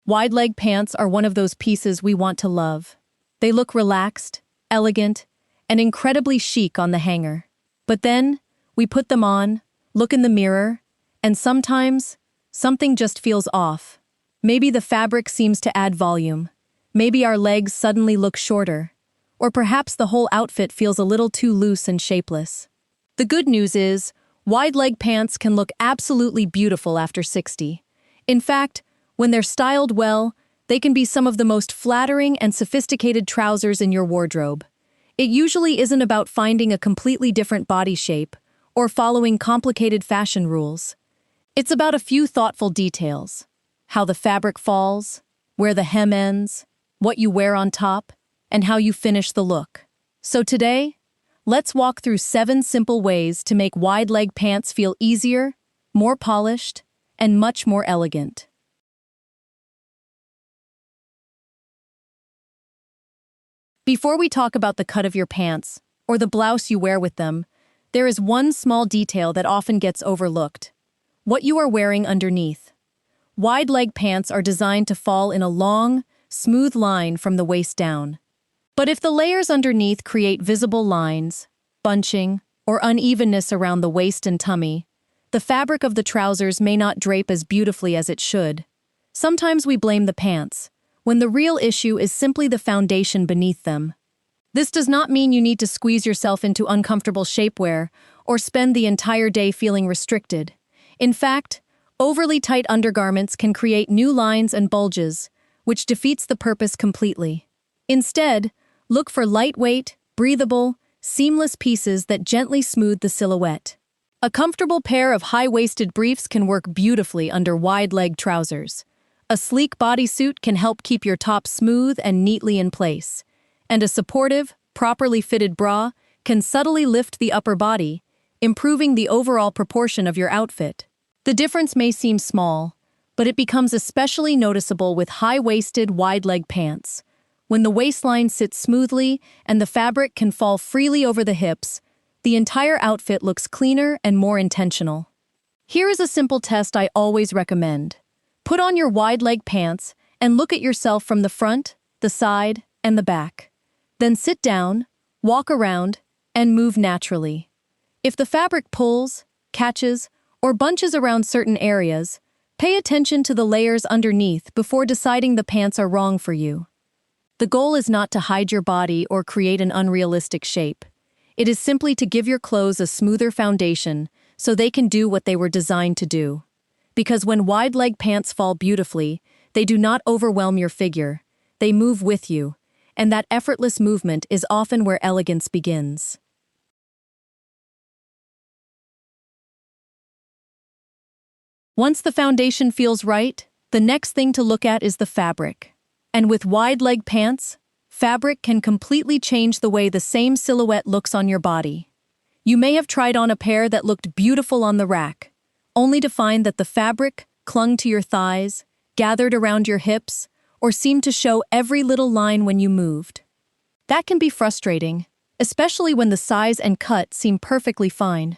Wide-leg pants are one of those pieces we want to love. They look relaxed, elegant, and incredibly chic on the hanger. But then, we put them on, look in the mirror, and sometimes, something just feels off. Maybe the fabric seems to add volume. Maybe our legs suddenly look shorter. Or perhaps the whole outfit feels a little too loose and shapeless. The good news is, wide-leg pants can look absolutely beautiful after 60. In fact, when they're styled well, they can be some of the most flattering and sophisticated trousers in your wardrobe. It usually isn't about finding a completely different body shape or following complicated fashion rules. It's about a few thoughtful details: how the fabric falls, where the hem ends, what you wear on top, and how you finish the look. So today, let's walk through 7 simple ways to make wide-leg pants feel easier, more polished, and much more elegant. Before we talk about the cut of your pants, or the blouse you wear with them, there is one small detail that often gets overlooked: what you are wearing underneath. Wide-leg pants are designed to fall in a long, smooth line from the waist down. But if the layers underneath create visible lines, bunching, or unevenness around the waist and tummy, the fabric of the trousers may not drape as beautifully as it should. Sometimes we blame the pants, when the real issue is simply the foundation beneath them. This does not mean you need to squeeze yourself into uncomfortable shapewear or spend the entire day feeling restricted. In fact, overly tight undergarments can create new lines and bulges, which defeats the purpose completely. Instead, look for lightweight, breathable, seamless pieces that gently smooth the silhouette. A comfortable pair of high-waisted briefs can work beautifully under wide-leg trousers. A sleek bodysuit can help keep your top smooth and neatly in place. And a supportive, properly fitted bra can subtly lift the upper body, improving the overall proportion of your outfit. The difference may seem small, but it becomes especially noticeable with high-waisted, wide-leg pants. When the waistline sits smoothly and the fabric can fall freely over the hips, the entire outfit looks cleaner and more intentional. Here is a simple test I always recommend. Put on your wide-leg pants and look at yourself from the front, the side, and the back. Then sit down, walk around, and move naturally. If the fabric pulls, catches, or bunches around certain areas, pay attention to the layers underneath before deciding the pants are wrong for you. The goal is not to hide your body or create an unrealistic shape. It is simply to give your clothes a smoother foundation so they can do what they were designed to do. Because when wide-leg pants fall beautifully, they do not overwhelm your figure. They move with you, and that effortless movement is often where elegance begins. Once the foundation feels right, the next thing to look at is the fabric. And with wide-leg pants, fabric can completely change the way the same silhouette looks on your body. You may have tried on a pair that looked beautiful on the rack, only to find that the fabric clung to your thighs, gathered around your hips, or seemed to show every little line when you moved. That can be frustrating, especially when the size and cut seem perfectly fine.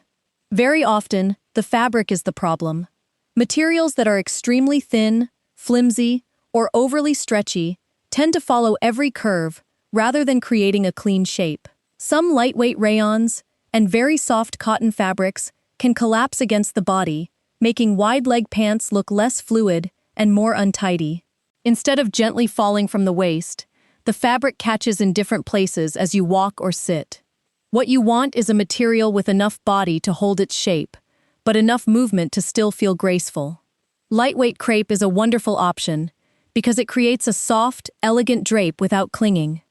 Very often, the fabric is the problem. Materials that are extremely thin, flimsy, or overly stretchy tend to follow every curve rather than creating a clean shape. Some lightweight rayons and very soft cotton fabrics can collapse against the body, making wide-leg pants look less fluid and more untidy. Instead of gently falling from the waist, the fabric catches in different places as you walk or sit. What you want is a material with enough body to hold its shape, but enough movement to still feel graceful. Lightweight crepe is a wonderful option because it creates a soft, elegant drape without clinging.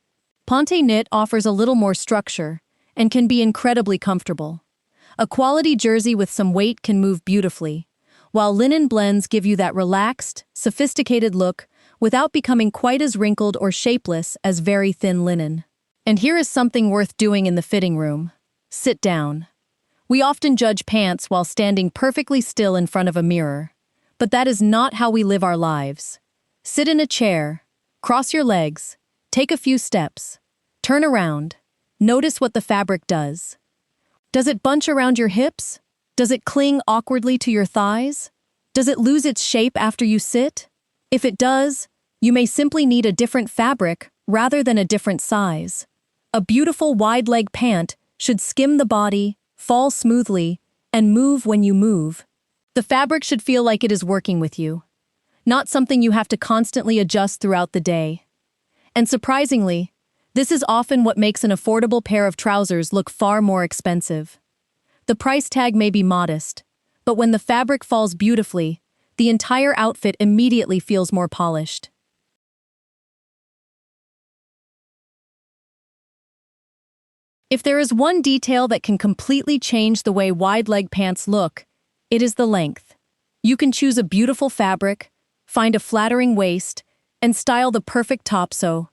Pant knit offers a little more structure and can be incredibly comfortable. A quality jersey with some weight can move beautifully, while linen blends give you that relaxed, sophisticated look without becoming quite as wrinkled or shapeless as very thin linen. And here is something worth doing in the fitting room. Sit down. We often judge pants while standing perfectly still in front of a mirror, but that is not how we live our lives. Sit in a chair, cross your legs, take a few steps, turn around, notice what the fabric does. Does it bunch around your hips? Does it cling awkwardly to your thighs? Does it lose its shape after you sit? If it does, you may simply need a different fabric rather than a different size. A beautiful wide-leg pant should skim the body, fall smoothly, and move when you move. The fabric should feel like it is working with you, not something you have to constantly adjust throughout the day. And surprisingly, this is often what makes an affordable pair of trousers look far more expensive. The price tag may be modest, but when the fabric falls beautifully, the entire outfit immediately feels more polished. If there is one detail that can completely change the way wide-leg pants look, it is the length. You can choose a beautiful fabric, find a flattering waist, and style the perfect top-sew.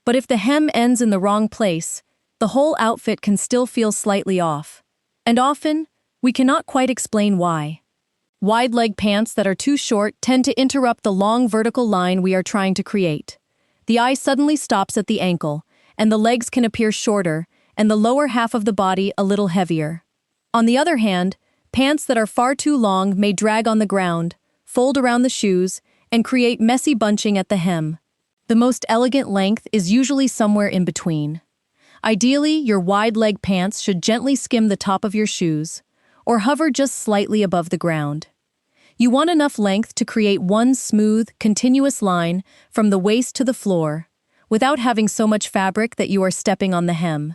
But if the hem ends in the wrong place, the whole outfit can still feel slightly off. And often, we cannot quite explain why. Wide-leg pants that are too short tend to interrupt the long vertical line we are trying to create. The eye suddenly stops at the ankle, and the legs can appear shorter, and the lower half of the body a little heavier. On the other hand, pants that are far too long may drag on the ground, fold around the shoes, and create messy bunching at the hem. The most elegant length is usually somewhere in between. Ideally, your wide-leg pants should gently skim the top of your shoes, or hover just slightly above the ground. You want enough length to create one smooth, continuous line from the waist to the floor, without having so much fabric that you are stepping on the hem.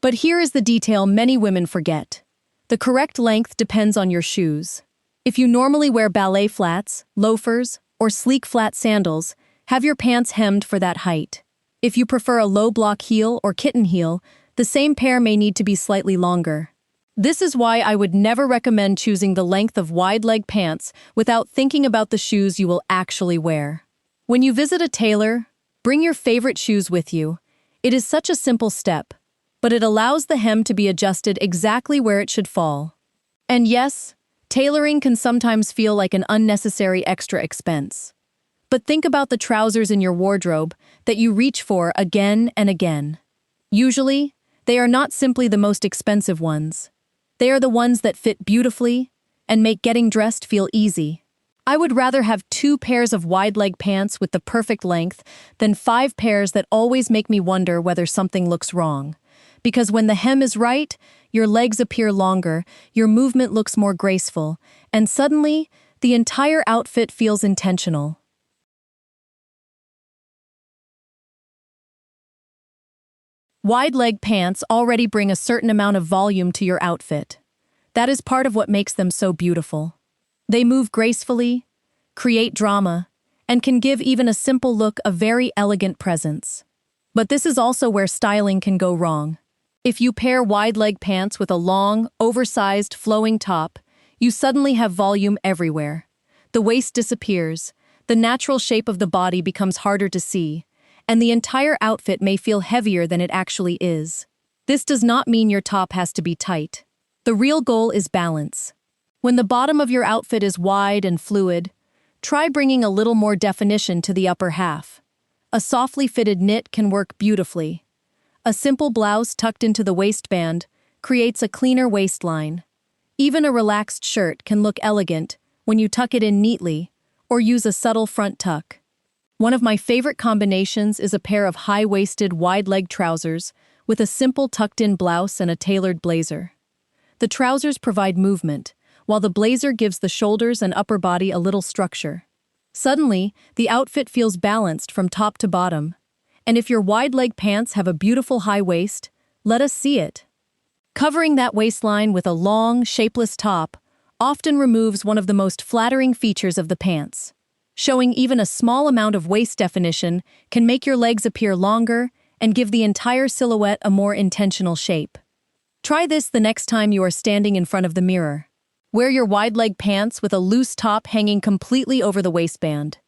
But here is the detail many women forget. The correct length depends on your shoes. If you normally wear ballet flats, loafers, or sleek flat sandals, have your pants hemmed for that height. If you prefer a low-block heel or kitten heel, the same pair may need to be slightly longer. This is why I would never recommend choosing the length of wide-leg pants without thinking about the shoes you will actually wear. When you visit a tailor, bring your favorite shoes with you. It is such a simple step, but it allows the hem to be adjusted exactly where it should fall. And yes, tailoring can sometimes feel like an unnecessary extra expense. But think about the trousers in your wardrobe that you reach for again and again. Usually, they are not simply the most expensive ones. They are the ones that fit beautifully and make getting dressed feel easy. I would rather have 2 pairs of wide-leg pants with the perfect length than 5 pairs that always make me wonder whether something looks wrong. Because when the hem is right, your legs appear longer, your movement looks more graceful, and suddenly, the entire outfit feels intentional. Wide-leg pants already bring a certain amount of volume to your outfit. That is part of what makes them so beautiful. They move gracefully, create drama, and can give even a simple look a very elegant presence. But this is also where styling can go wrong. If you pair wide-leg pants with a long, oversized, flowing top, you suddenly have volume everywhere. The waist disappears, the natural shape of the body becomes harder to see, and the entire outfit may feel heavier than it actually is. This does not mean your top has to be tight. The real goal is balance. When the bottom of your outfit is wide and fluid, try bringing a little more definition to the upper half. A softly fitted knit can work beautifully. A simple blouse tucked into the waistband creates a cleaner waistline. Even a relaxed shirt can look elegant when you tuck it in neatly or use a subtle front tuck. One of my favorite combinations is a pair of high-waisted, wide-leg trousers with a simple tucked-in blouse and a tailored blazer. The trousers provide movement, while the blazer gives the shoulders and upper body a little structure. Suddenly, the outfit feels balanced from top to bottom. And if your wide-leg pants have a beautiful high waist, let us see it. Covering that waistline with a long, shapeless top often removes one of the most flattering features of the pants. Showing even a small amount of waist definition can make your legs appear longer and give the entire silhouette a more intentional shape. Try this the next time you are standing in front of the mirror. Wear your wide-leg pants with a loose top hanging completely over the waistband.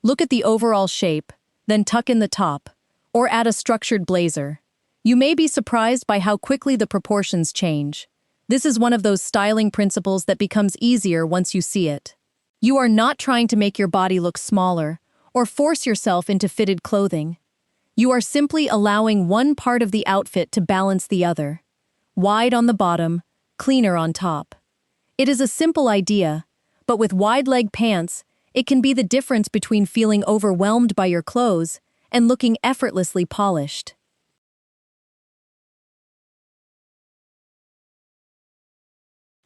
Look at the overall shape, then tuck in the top, or add a structured blazer. You may be surprised by how quickly the proportions change. This is one of those styling principles that becomes easier once you see it. You are not trying to make your body look smaller or force yourself into fitted clothing. You are simply allowing one part of the outfit to balance the other. Wide on the bottom, cleaner on top. It is a simple idea, but with wide-leg pants, It can be the difference between feeling overwhelmed by your clothes and looking effortlessly polished.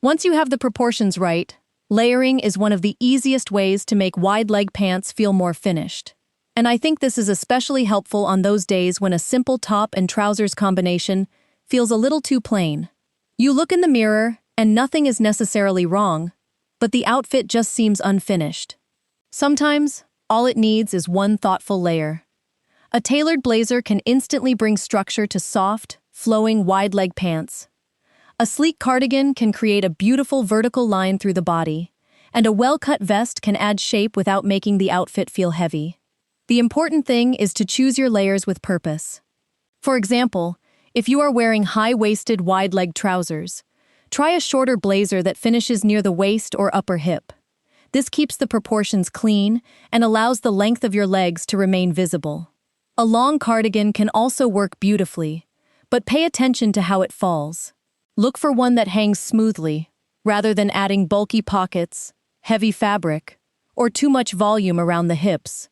Once you have the proportions right, layering is one of the easiest ways to make wide-leg pants feel more finished. And I think this is especially helpful on those days when a simple top and trousers combination feels a little too plain. You look in the mirror, and nothing is necessarily wrong, but the outfit just seems unfinished. Sometimes, all it needs is one thoughtful layer. A tailored blazer can instantly bring structure to soft, flowing wide-leg pants. A sleek cardigan can create a beautiful vertical line through the body, and a well-cut vest can add shape without making the outfit feel heavy. The important thing is to choose your layers with purpose. For example, if you are wearing high-waisted, wide-leg trousers, try a shorter blazer that finishes near the waist or upper hip. This keeps the proportions clean and allows the length of your legs to remain visible. A long cardigan can also work beautifully, but pay attention to how it falls. Look for one that hangs smoothly, rather than adding bulky pockets, heavy fabric, or too much volume around the hips.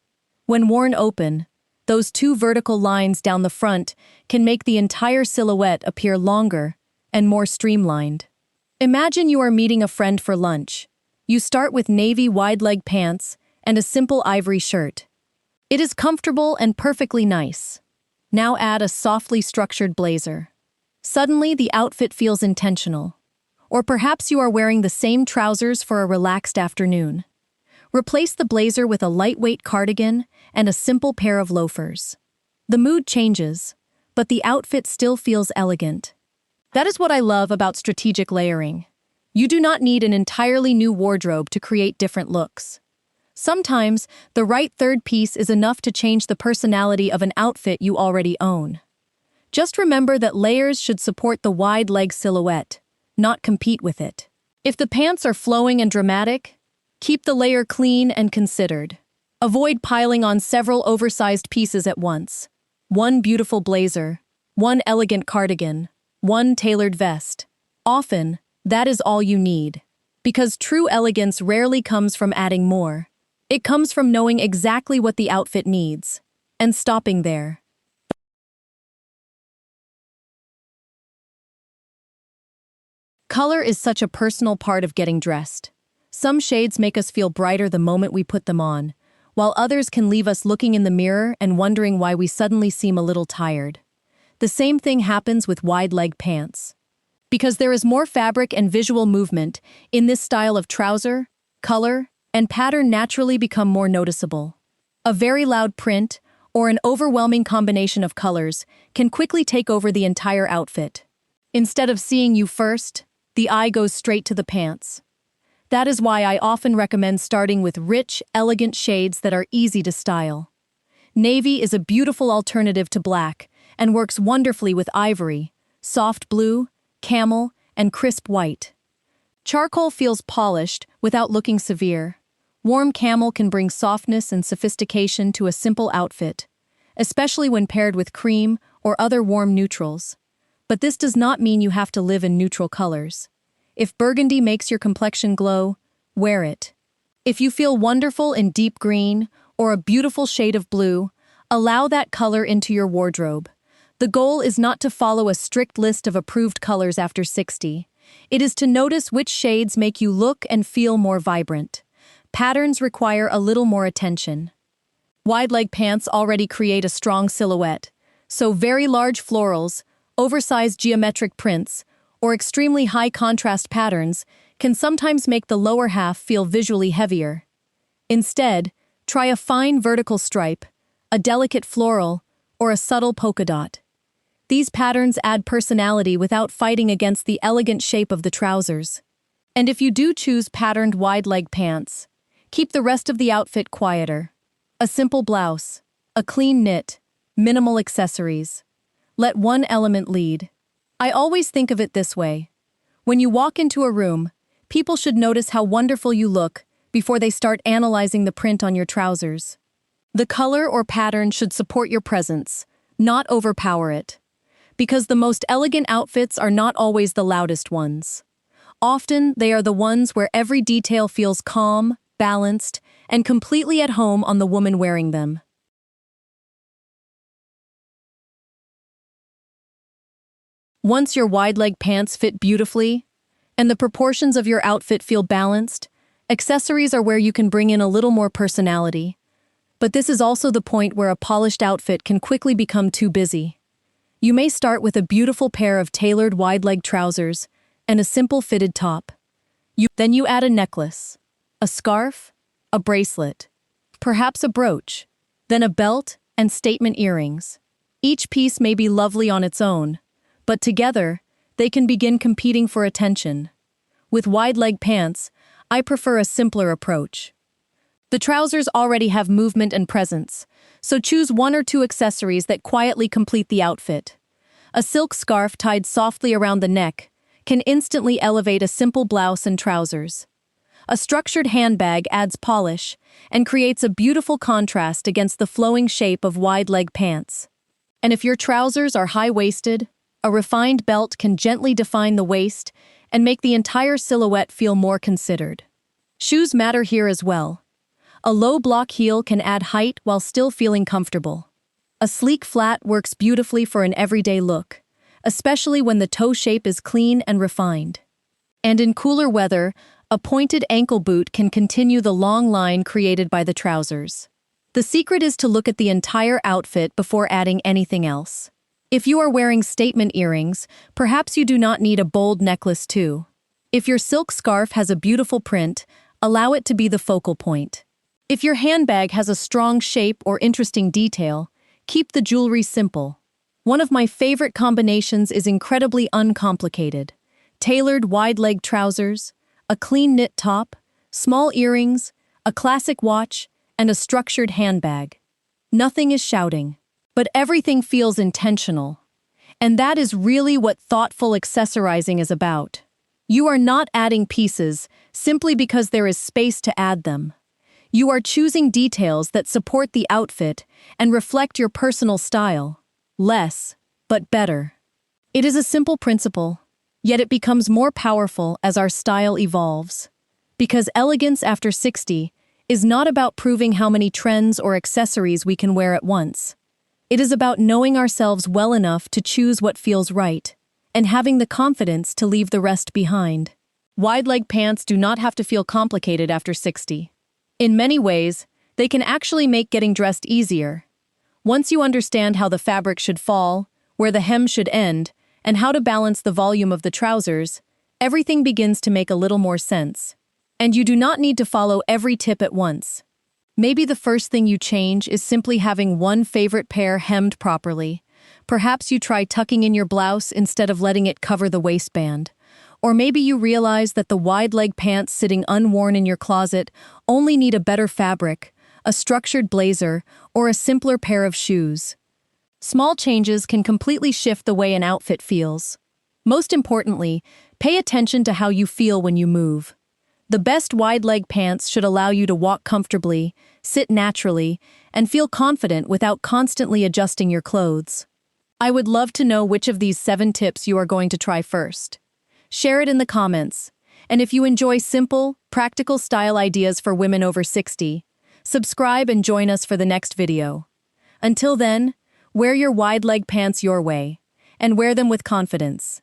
When worn open, those two vertical lines down the front can make the entire silhouette appear longer and more streamlined. Imagine you are meeting a friend for lunch. You start with navy wide-leg pants and a simple ivory shirt. It is comfortable and perfectly nice. Now add a softly structured blazer. Suddenly, the outfit feels intentional. Or perhaps you are wearing the same trousers for a relaxed afternoon. Replace the blazer with a lightweight cardigan and a simple pair of loafers. The mood changes, but the outfit still feels elegant. That is what I love about strategic layering. You do not need an entirely new wardrobe to create different looks. Sometimes, the right third piece is enough to change the personality of an outfit you already own. Just remember that layers should support the wide-leg silhouette, not compete with it. If the pants are flowing and dramatic, keep the layer clean and considered. Avoid piling on several oversized pieces at once. One beautiful blazer, one elegant cardigan, one tailored vest. Often, that is all you need. Because true elegance rarely comes from adding more. It comes from knowing exactly what the outfit needs, and stopping there. Color is such a personal part of getting dressed. Some shades make us feel brighter the moment we put them on, while others can leave us looking in the mirror and wondering why we suddenly seem a little tired. The same thing happens with wide-leg pants. Because there is more fabric and visual movement in this style of trouser, color, and pattern naturally become more noticeable. A very loud print, or an overwhelming combination of colors, can quickly take over the entire outfit. Instead of seeing you first, the eye goes straight to the pants. That is why I often recommend starting with rich, elegant shades that are easy to style. Navy is a beautiful alternative to black and works wonderfully with ivory, soft blue, camel, and crisp white. Charcoal feels polished without looking severe. Warm camel can bring softness and sophistication to a simple outfit, especially when paired with cream or other warm neutrals. But this does not mean you have to live in neutral colors. If burgundy makes your complexion glow, wear it. If you feel wonderful in deep green or a beautiful shade of blue, allow that color into your wardrobe. The goal is not to follow a strict list of approved colors after 60. It is to notice which shades make you look and feel more vibrant. Patterns require a little more attention. Wide-leg pants already create a strong silhouette, so very large florals, oversized geometric prints, or extremely high-contrast patterns can sometimes make the lower half feel visually heavier. Instead, try a fine vertical stripe, a delicate floral, or a subtle polka dot. These patterns add personality without fighting against the elegant shape of the trousers. And if you do choose patterned wide-leg pants, keep the rest of the outfit quieter. A simple blouse, a clean knit, minimal accessories. Let one element lead. I always think of it this way. When you walk into a room, people should notice how wonderful you look before they start analyzing the print on your trousers. The color or pattern should support your presence, not overpower it. Because the most elegant outfits are not always the loudest ones. Often, they are the ones where every detail feels calm, balanced, and completely at home on the woman wearing them. Once your wide-leg pants fit beautifully, and the proportions of your outfit feel balanced, accessories are where you can bring in a little more personality. But this is also the point where a polished outfit can quickly become too busy. You may start with a beautiful pair of tailored wide-leg trousers and a simple fitted top. Then you add a necklace, a scarf, a bracelet, perhaps a brooch, then a belt and statement earrings. Each piece may be lovely on its own, but together, they can begin competing for attention. With wide-leg pants, I prefer a simpler approach. The trousers already have movement and presence, so choose one or two accessories that quietly complete the outfit. A silk scarf tied softly around the neck can instantly elevate a simple blouse and trousers. A structured handbag adds polish and creates a beautiful contrast against the flowing shape of wide-leg pants. And if your trousers are high-waisted, a refined belt can gently define the waist and make the entire silhouette feel more considered. Shoes matter here as well. A low block heel can add height while still feeling comfortable. A sleek flat works beautifully for an everyday look, especially when the toe shape is clean and refined. And in cooler weather, a pointed ankle boot can continue the long line created by the trousers. The secret is to look at the entire outfit before adding anything else. If you are wearing statement earrings, perhaps you do not need a bold necklace too. If your silk scarf has a beautiful print, allow it to be the focal point. If your handbag has a strong shape or interesting detail, keep the jewelry simple. One of my favorite combinations is incredibly uncomplicated. Tailored wide-leg trousers, a clean knit top, small earrings, a classic watch, and a structured handbag. Nothing is shouting, but everything feels intentional. And that is really what thoughtful accessorizing is about. You are not adding pieces simply because there is space to add them. You are choosing details that support the outfit and reflect your personal style. Less, but better. It is a simple principle, yet it becomes more powerful as our style evolves. Because elegance after 60 is not about proving how many trends or accessories we can wear at once. It is about knowing ourselves well enough to choose what feels right, and having the confidence to leave the rest behind. Wide-leg pants do not have to feel complicated after 60. In many ways, they can actually make getting dressed easier. Once you understand how the fabric should fall, where the hem should end, and how to balance the volume of the trousers, everything begins to make a little more sense. And you do not need to follow every tip at once. Maybe the first thing you change is simply having one favorite pair hemmed properly. Perhaps you try tucking in your blouse instead of letting it cover the waistband. Or maybe you realize that the wide-leg pants sitting unworn in your closet only need a better fabric, a structured blazer, or a simpler pair of shoes. Small changes can completely shift the way an outfit feels. Most importantly, pay attention to how you feel when you move. The best wide-leg pants should allow you to walk comfortably, sit naturally, and feel confident without constantly adjusting your clothes. I would love to know which of these 7 tips you are going to try first. Share it in the comments. And if you enjoy simple, practical style ideas for women over 60, subscribe and join us for the next video. Until then, wear your wide-leg pants your way, and wear them with confidence.